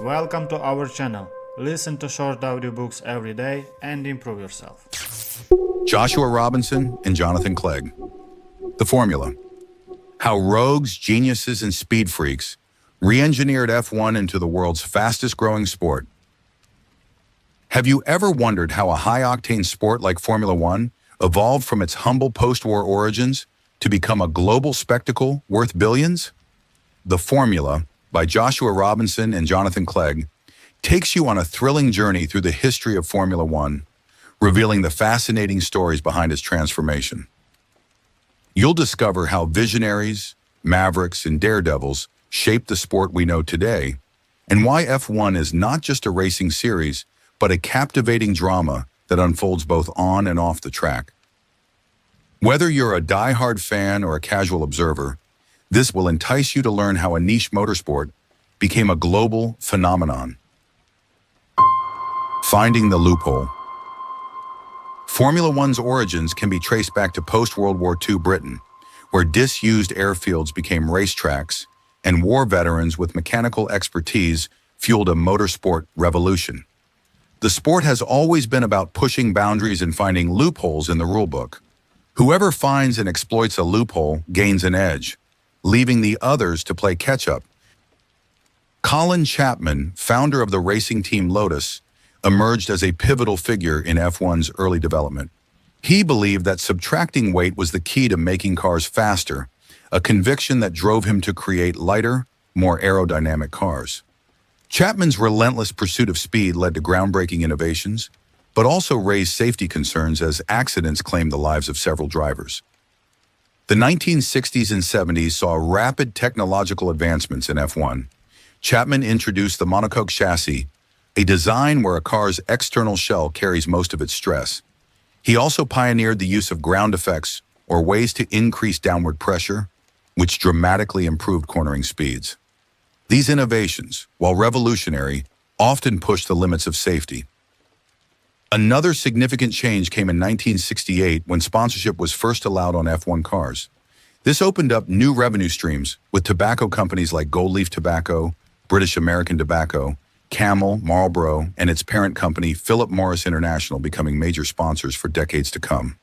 Welcome to our channel. Listen to short audiobooks every day and improve yourself. Joshua Robinson and Jonathan Clegg. The Formula. How rogues, geniuses, and speed freaks re-engineered F1 into the world's fastest-growing sport. Have you ever wondered how a high-octane sport like Formula One evolved from its humble post-war origins to become a global spectacle worth billions? The Formula, by Joshua Robinson and Jonathan Clegg, takes you on a thrilling journey through the history of Formula One, revealing the fascinating stories behind its transformation. You'll discover how visionaries, mavericks, and daredevils shaped the sport we know today, and why F1 is not just a racing series, but a captivating drama that unfolds both on and off the track. Whether you're a die-hard fan or a casual observer, this will entice you to learn how a niche motorsport became a global phenomenon. Finding the loophole. Formula One's origins can be traced back to post-World War II Britain, where disused airfields became racetracks, and war veterans with mechanical expertise fueled a motorsport revolution. The sport has always been about pushing boundaries and finding loopholes in the rulebook. Whoever finds and exploits a loophole gains an edge, leaving the others to play catch-up. Colin Chapman, founder of the racing team Lotus, emerged as a pivotal figure in F1's early development. He believed that subtracting weight was the key to making cars faster, a conviction that drove him to create lighter, more aerodynamic cars. Chapman's relentless pursuit of speed led to groundbreaking innovations, but also raised safety concerns as accidents claimed the lives of several drivers. The 1960s and 70s saw rapid technological advancements in F1. Chapman introduced the monocoque chassis, a design where a car's external shell carries most of its stress. He also pioneered the use of ground effects, or ways to increase downward pressure, which dramatically improved cornering speeds. These innovations, while revolutionary, often pushed the limits of safety. Another significant change came in 1968 when sponsorship was first allowed on F1 cars. This opened up new revenue streams, with tobacco companies like Gold Leaf Tobacco, British American Tobacco, Camel, Marlboro, and its parent company, Philip Morris International, becoming major sponsors for decades to come.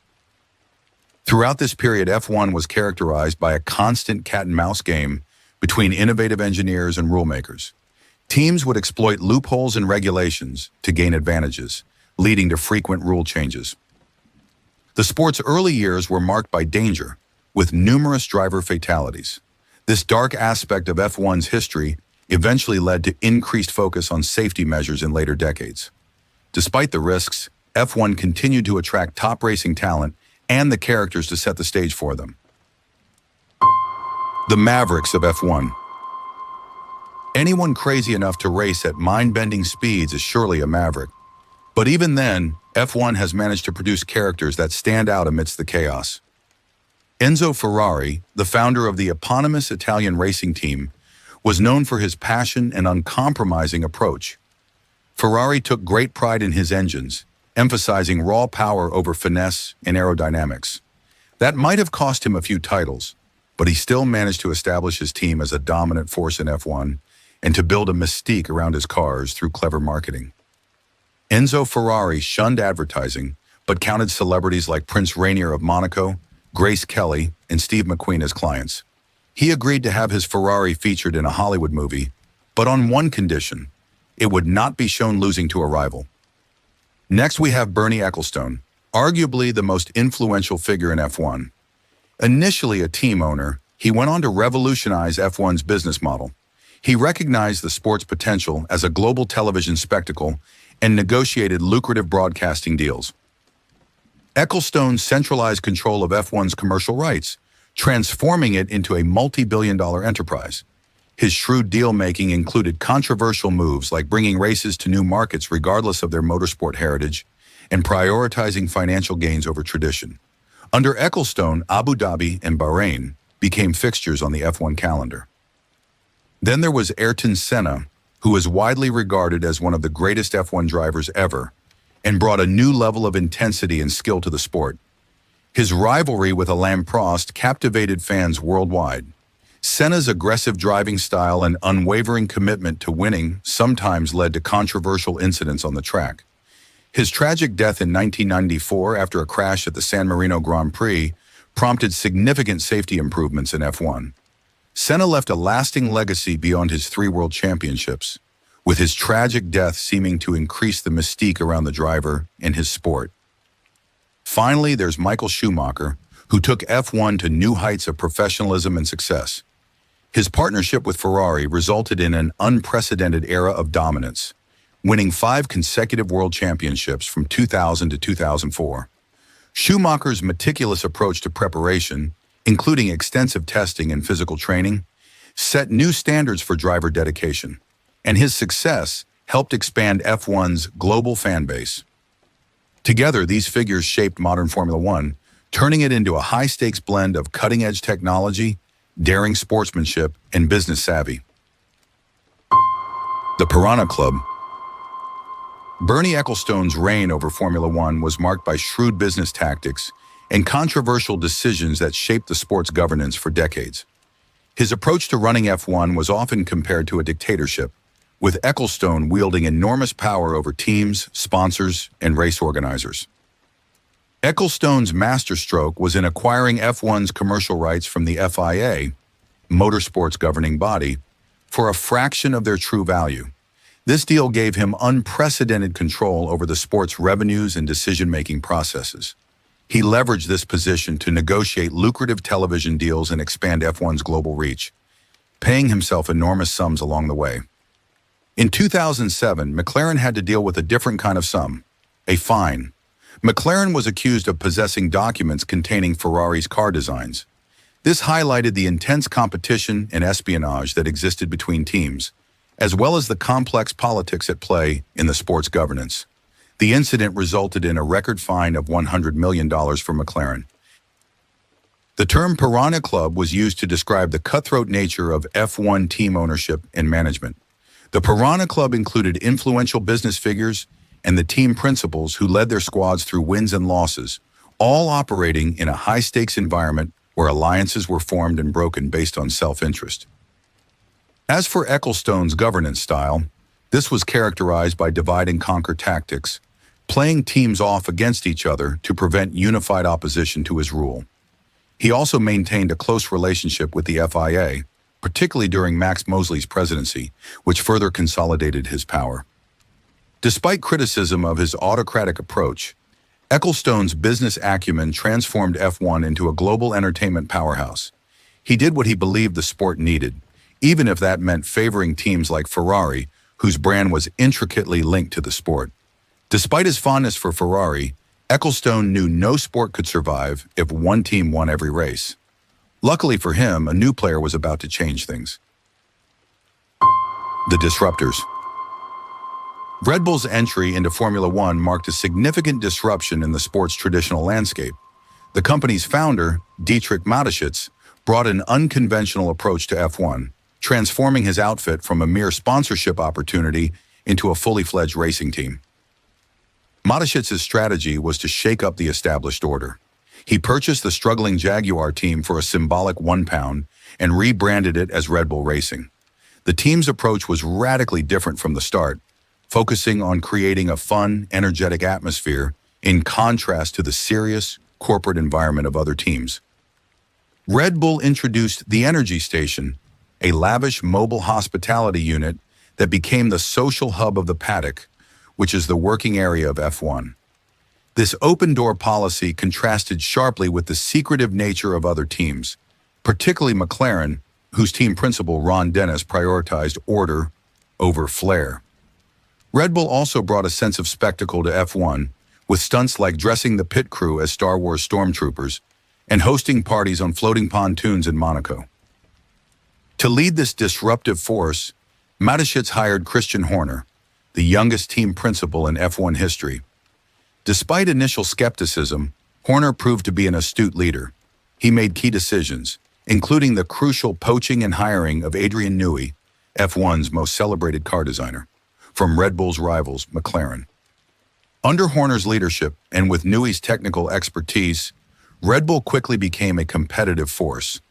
Throughout this period, F1 was characterized by a constant cat-and-mouse game between innovative engineers and rulemakers. Teams would exploit loopholes in regulations to gain advantages, leading to frequent rule changes. The sport's early years were marked by danger, with numerous driver fatalities. This dark aspect of F1's history eventually led to increased focus on safety measures in later decades. Despite the risks, F1 continued to attract top racing talent and the characters to set the stage for them. The Mavericks of F1. Anyone crazy enough to race at mind-bending speeds is surely a maverick. But even then, F1 has managed to produce characters that stand out amidst the chaos. Enzo Ferrari, the founder of the eponymous Italian racing team, was known for his passion and uncompromising approach. Ferrari took great pride in his engines, emphasizing raw power over finesse and aerodynamics. That might have cost him a few titles, but he still managed to establish his team as a dominant force in F1 and to build a mystique around his cars through clever marketing. Enzo Ferrari shunned advertising, but counted celebrities like Prince Rainier of Monaco, Grace Kelly, and Steve McQueen as clients. He agreed to have his Ferrari featured in a Hollywood movie, but on one condition: it would not be shown losing to a rival. Next, we have Bernie Ecclestone, arguably the most influential figure in F1. Initially a team owner, he went on to revolutionize F1's business model. He recognized the sport's potential as a global television spectacle and negotiated lucrative broadcasting deals. Ecclestone centralized control of F1's commercial rights, transforming it into a multi-billion-dollar enterprise. His shrewd deal-making included controversial moves like bringing races to new markets regardless of their motorsport heritage and prioritizing financial gains over tradition. Under Ecclestone, Abu Dhabi and Bahrain became fixtures on the F1 calendar. Then there was Ayrton Senna, who is widely regarded as one of the greatest F1 drivers ever, and brought a new level of intensity and skill to the sport. His rivalry with Alain Prost captivated fans worldwide. Senna's aggressive driving style and unwavering commitment to winning sometimes led to controversial incidents on the track. His tragic death in 1994 after a crash at the San Marino Grand Prix prompted significant safety improvements in F1. Senna left a lasting legacy beyond his 3 world championships, with his tragic death seeming to increase the mystique around the driver and his sport. Finally, there's Michael Schumacher, who took F1 to new heights of professionalism and success. His partnership with Ferrari resulted in an unprecedented era of dominance, winning 5 consecutive world championships from 2000 to 2004. Schumacher's meticulous approach to preparation, including extensive testing and physical training, set new standards for driver dedication, and his success helped expand F1's global fan base. Together, these figures shaped modern Formula One, turning it into a high-stakes blend of cutting-edge technology, daring sportsmanship, and business savvy. The Piranha Club. Bernie Ecclestone's reign over Formula One was marked by shrewd business tactics and controversial decisions that shaped the sport's governance for decades. His approach to running F1 was often compared to a dictatorship, with Ecclestone wielding enormous power over teams, sponsors, and race organizers. Ecclestone's masterstroke was in acquiring F1's commercial rights from the FIA, motorsport's governing body, for a fraction of their true value. This deal gave him unprecedented control over the sport's revenues and decision-making processes. He leveraged this position to negotiate lucrative television deals and expand F1's global reach, paying himself enormous sums along the way. In 2007, McLaren had to deal with a different kind of sum, a fine. McLaren was accused of possessing documents containing Ferrari's car designs. This highlighted the intense competition and espionage that existed between teams, as well as the complex politics at play in the sport's governance. The incident resulted in a record fine of $100 million for McLaren. The term Piranha Club was used to describe the cutthroat nature of F1 team ownership and management. The Piranha Club included influential business figures and the team principals who led their squads through wins and losses, all operating in a high-stakes environment where alliances were formed and broken based on self-interest. As for Ecclestone's governance style, this was characterized by divide-and-conquer tactics, playing teams off against each other to prevent unified opposition to his rule. He also maintained a close relationship with the FIA, particularly during Max Mosley's presidency, which further consolidated his power. Despite criticism of his autocratic approach, Ecclestone's business acumen transformed F1 into a global entertainment powerhouse. He did what he believed the sport needed, even if that meant favoring teams like Ferrari, whose brand was intricately linked to the sport. Despite his fondness for Ferrari, Ecclestone knew no sport could survive if one team won every race. Luckily for him, a new player was about to change things. The Disruptors. Red Bull's entry into Formula One marked a significant disruption in the sport's traditional landscape. The company's founder, Dietrich Mateschitz, brought an unconventional approach to F1, transforming his outfit from a mere sponsorship opportunity into a fully fledged racing team. Mateschitz's strategy was to shake up the established order. He purchased the struggling Jaguar team for a symbolic £1 and rebranded it as Red Bull Racing. The team's approach was radically different from the start, focusing on creating a fun, energetic atmosphere in contrast to the serious, corporate environment of other teams. Red Bull introduced the Energy Station, a lavish mobile hospitality unit that became the social hub of the paddock, which is the working area of F1. This open-door policy contrasted sharply with the secretive nature of other teams, particularly McLaren, whose team principal Ron Dennis prioritized order over flair. Red Bull also brought a sense of spectacle to F1, with stunts like dressing the pit crew as Star Wars stormtroopers and hosting parties on floating pontoons in Monaco. To lead this disruptive force, Mateschitz hired Christian Horner, the youngest team principal in F1 history. Despite initial skepticism, Horner proved to be an astute leader. He made key decisions, including the crucial poaching and hiring of Adrian Newey, F1's most celebrated car designer, from Red Bull's rivals, McLaren. Under Horner's leadership and with Newey's technical expertise, Red Bull quickly became a competitive force.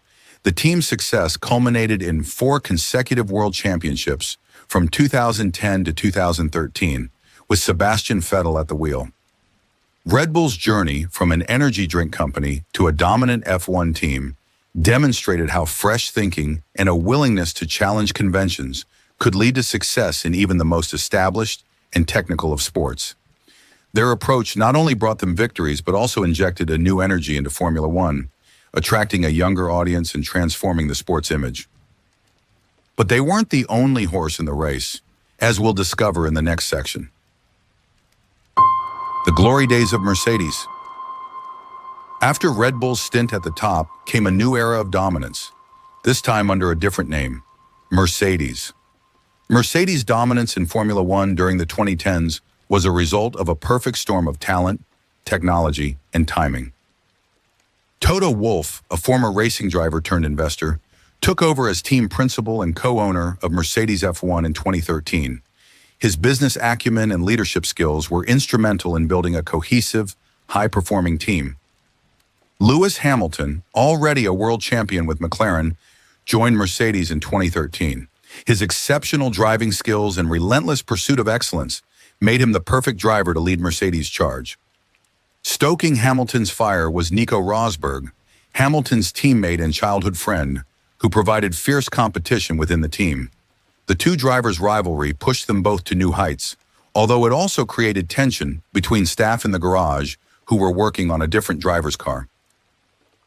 The team's success culminated in 4 consecutive world championships from 2010 to 2013, with Sebastian Vettel at the wheel. Red Bull's journey from an energy drink company to a dominant F1 team demonstrated how fresh thinking and a willingness to challenge conventions could lead to success in even the most established and technical of sports. Their approach not only brought them victories, but also injected a new energy into Formula One, attracting a younger audience and transforming the sport's image. But they weren't the only horse in the race, as we'll discover in the next section. The glory days of Mercedes. After Red Bull's stint at the top came a new era of dominance, this time under a different name, Mercedes. Mercedes' dominance in Formula One during the 2010s was a result of a perfect storm of talent, technology, and timing. Toto Wolff, a former racing driver turned investor, took over as team principal and co-owner of Mercedes F1 in 2013. His business acumen and leadership skills were instrumental in building a cohesive, high-performing team. Lewis Hamilton, already a world champion with McLaren, joined Mercedes in 2013. His exceptional driving skills and relentless pursuit of excellence made him the perfect driver to lead Mercedes' charge. Stoking Hamilton's fire was Nico Rosberg, Hamilton's teammate and childhood friend, who provided fierce competition within the team. The two drivers' rivalry pushed them both to new heights, although it also created tension between staff in the garage who were working on a different driver's car.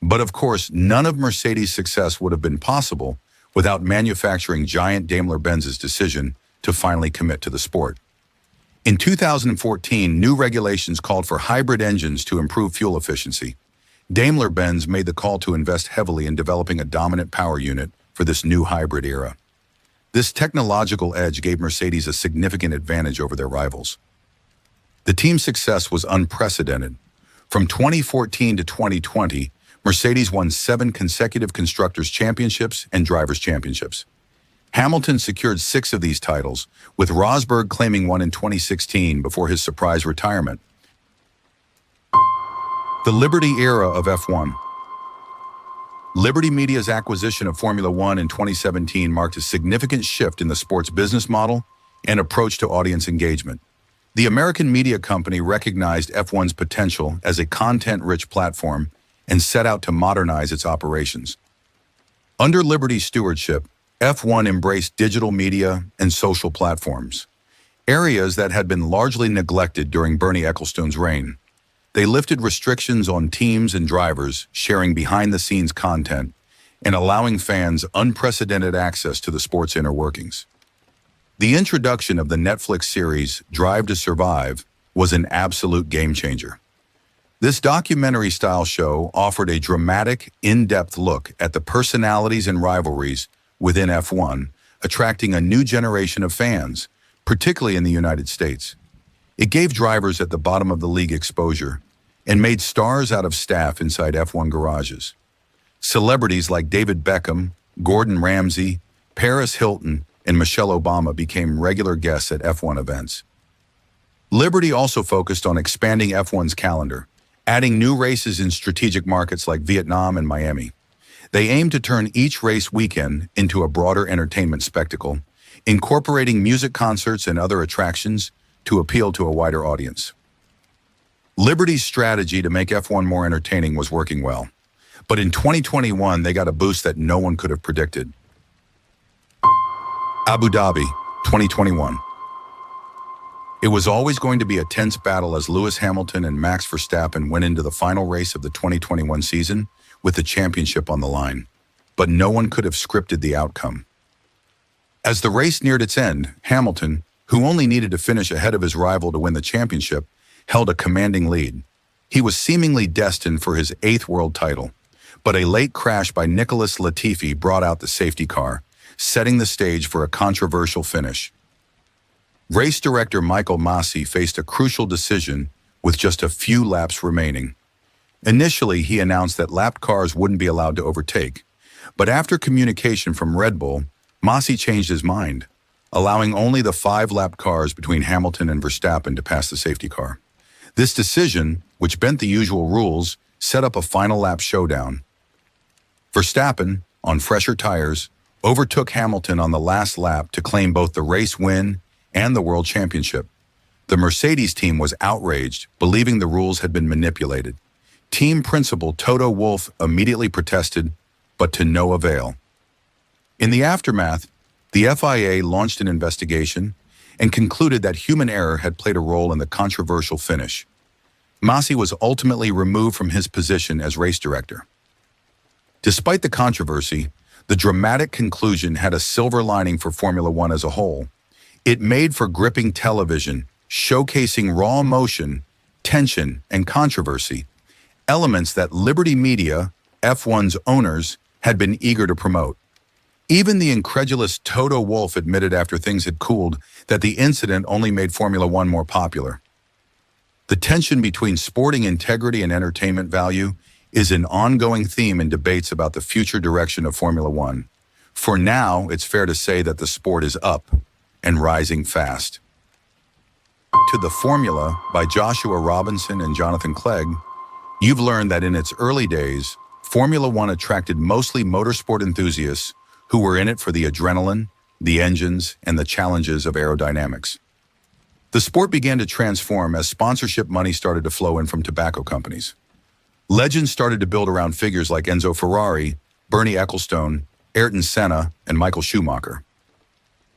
But of course, none of Mercedes' success would have been possible without manufacturing giant Daimler-Benz's decision to finally commit to the sport. In 2014, new regulations called for hybrid engines to improve fuel efficiency. Daimler-Benz made the call to invest heavily in developing a dominant power unit for this new hybrid era. This technological edge gave Mercedes a significant advantage over their rivals. The team's success was unprecedented. From 2014 to 2020, Mercedes won 7 consecutive Constructors' Championships and Drivers' Championships. Hamilton secured 6 of these titles, with Rosberg claiming one in 2016 before his surprise retirement. The Liberty era of F1. Liberty Media's acquisition of Formula One in 2017 marked a significant shift in the sport's business model and approach to audience engagement. The American media company recognized F1's potential as a content-rich platform and set out to modernize its operations. Under Liberty's stewardship, F1 embraced digital media and social platforms, areas that had been largely neglected during Bernie Ecclestone's reign. They lifted restrictions on teams and drivers, sharing behind-the-scenes content and allowing fans unprecedented access to the sport's inner workings. The introduction of the Netflix series Drive to Survive was an absolute game-changer. This documentary-style show offered a dramatic, in-depth look at the personalities and rivalries within F1, attracting a new generation of fans, particularly in the United States. It gave drivers at the bottom of the league exposure and made stars out of staff inside F1 garages. Celebrities like David Beckham, Gordon Ramsay, Paris Hilton, and Michelle Obama became regular guests at F1 events. Liberty also focused on expanding F1's calendar, adding new races in strategic markets like Vietnam and Miami. They aimed to turn each race weekend into a broader entertainment spectacle, incorporating music concerts and other attractions to appeal to a wider audience. Liberty's strategy to make F1 more entertaining was working well, but in 2021 they got a boost that no one could have predicted. Abu Dhabi, 2021. It was always going to be a tense battle as Lewis Hamilton and Max Verstappen went into the final race of the 2021 season with the championship on the line, but no one could have scripted the outcome. As the race neared its end, Hamilton, who only needed to finish ahead of his rival to win the championship, held a commanding lead. He was seemingly destined for his 8th world title, but a late crash by Nicholas Latifi brought out the safety car, setting the stage for a controversial finish. Race director Michael Masi faced a crucial decision with just a few laps remaining. Initially, he announced that lapped cars wouldn't be allowed to overtake, but after communication from Red Bull, Masi changed his mind, allowing only the 5 lapped cars between Hamilton and Verstappen to pass the safety car. This decision, which bent the usual rules, set up a final lap showdown. Verstappen, on fresher tires, overtook Hamilton on the last lap to claim both the race win and the world championship. The Mercedes team was outraged, believing the rules had been manipulated. Team principal Toto Wolff immediately protested, but to no avail. In the aftermath, the FIA launched an investigation and concluded that human error had played a role in the controversial finish. Masi was ultimately removed from his position as race director. Despite the controversy, the dramatic conclusion had a silver lining for Formula One as a whole. It made for gripping television, showcasing raw emotion, tension, and controversy, elements that Liberty Media, F1's owners, had been eager to promote. Even the incredulous Toto Wolff admitted after things had cooled that the incident only made Formula One more popular. The tension between sporting integrity and entertainment value is an ongoing theme in debates about the future direction of Formula One. For now, it's fair to say that the sport is up and rising fast. To the Formula by Joshua Robinson and Jonathan Clegg, you've learned that in its early days, Formula One attracted mostly motorsport enthusiasts who were in it for the adrenaline, the engines, and the challenges of aerodynamics. The sport began to transform as sponsorship money started to flow in from tobacco companies. Legends started to build around figures like Enzo Ferrari, Bernie Ecclestone, Ayrton Senna, and Michael Schumacher.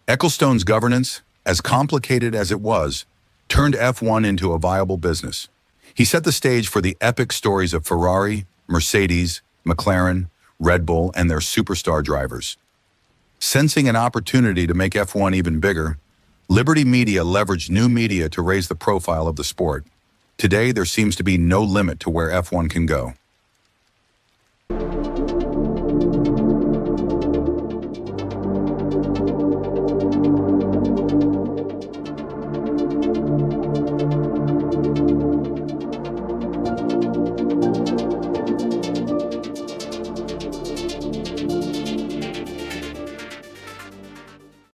Ecclestone's governance, as complicated as it was, turned F1 into a viable business. He set the stage for the epic stories of Ferrari, Mercedes, McLaren, Red Bull, and their superstar drivers. Sensing an opportunity to make F1 even bigger, Liberty Media leveraged new media to raise the profile of the sport. Today, there seems to be no limit to where F1 can go.